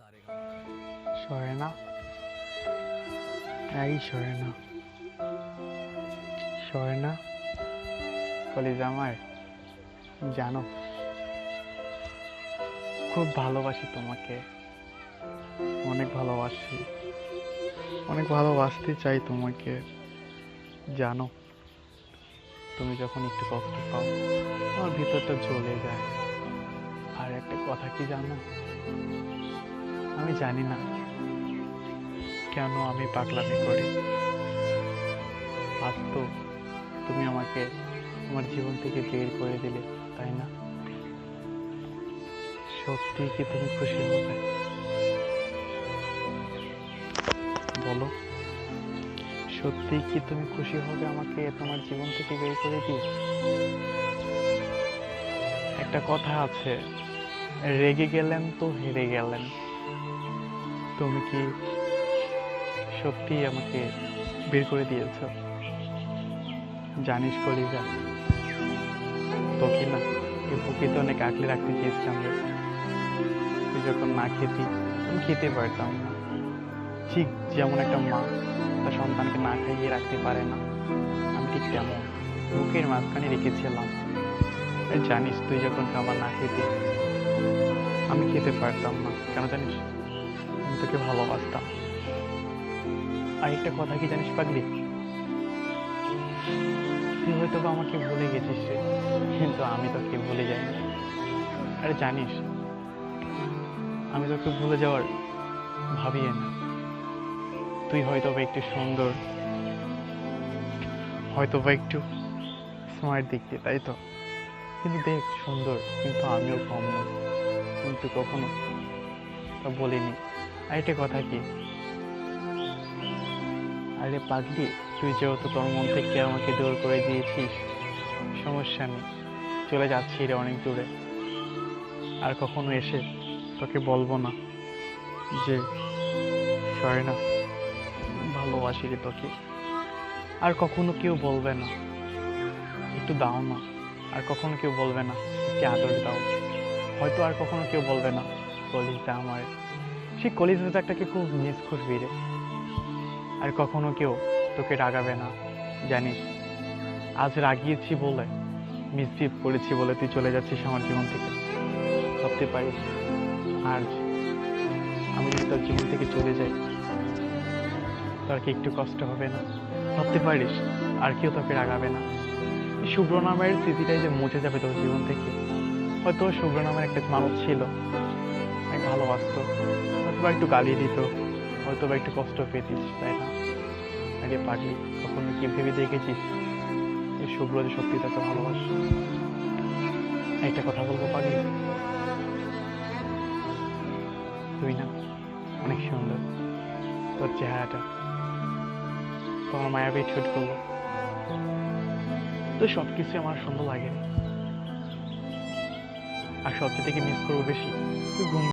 সরে না, এই সরে না, সরে না। কলিজা আমার, জানো খুব ভালোবাসি তোমাকে, অনেক ভালোবাসি, অনেক ভালোবাসতে চাই তোমাকে। জানো তুমি যখন একটু কষ্ট পাও আমার ভিতরটা জ্বলে যায়। আর একটা কথা কি জানো, আমি জানি না কেন আমি পাগলামি করি। আজ তো তুমি আমাকে আমার জীবন থেকে বের করে দিলে, তাই না? সত্যি কি তুমি খুশি হবে? বলো, সত্যি কি তুমি খুশি হবে আমাকে তোমার জীবন থেকে বের করে দিয়ে? একটা কথা আছে, রেগে গেলেন তো হেরে গেলেন। তুমি কি সত্যি আমাকে বের করে দিয়েছো? জানিস কলিজা, তোকে না এই বুকেতে অনেক আঁকলে রাখতে চেয়েছিলাম রে। তুই যখন না খেতি আমি খেতে পারতাম না। ঠিক যেমন একটা মা তার সন্তানকে না খাইয়ে রাখতে পারে না, আমি ঠিক তেমন বুকের মাঝখানে রেখেছিলাম। আর জানিস তুই যখন খাবার না খেতি আমি খেতে পারতাম না, কেন জানিস? আমি তোকে ভালোবাসতাম। আর একটা কথা কি জানিস পাগলি, তুই হয়তো বা আমাকে ভুলে গেছিস রে, কিন্তু আমি তোকে ভুলে যাইনি। আরে জানিস আমি তোকে ভুলে যাওয়ার ভাবিয়ে না। তুই হয়তো বা একটু সুন্দর, হয়তো বা একটু স্মার্ট দেখতে, তাই তো? কিন্তু দেখ সুন্দর, কিন্তু আমিও কম নই, কিন্তু কখনো তা বলিনি। আর একটা কথা কি, আরে পাগলি, তুই যেহেতু তোর মন থেকে আমাকে দূর করে দিয়েছিস, সমস্যা নেই, চলে যাচ্ছি রে অনেক দূরে। আর কখনো এসে তোকে বলবো না যে সরে না, ভালোবাসি রে তোকে। আর কখনো কেউ বলবে না একটু দাও না, আর কখনো কেউ বলবে না একটু আদর দাও। হয়তো আর কখনো কেউ বলবে না কলিজা আমার, সেই কলিজাটাকে খুব মিস করবি রে। আর কখনো কেউ তোকে রাগাবে না, জানিস আজ রাগিয়েছি বলে, মিসবিহেভ করেছি বলে তুই চলে যাচ্ছিস আমার জীবন থেকে, ভাবতে পারিস? আর আমি যদি তোর জীবন থেকে চলে যাই তোর কি একটু কষ্ট হবে না? ভাবতে পারিস আর কেউ তোকে রাগাবে না? এই শুভ্র নামের স্মৃতিটাই যে মুছে যাবে তোর জীবন থেকে। হয়তো শুভ্র নামের একটা মানুষ ছিল, অনেক ভালোবাসতো, হয়তো বা একটু গালি দিত, হয়তো বা একটু কষ্ট পেতিস, তাই না? আরে পাগলি, কখনো কি ভেবে দেখেছিস এই শুভ্র যে সত্যি তাকে ভালোবাসে? একটা কথা বলবো পাগলি, তুই না অনেক সুন্দর, তোর চেহারাটা, তোমার মায়াবী ঠোঁটগুলো, তো সবকিছু আমার সুন্দর লাগে। আর সবচেয়ে থেকে মিস করবো বেশি তুই ঘুম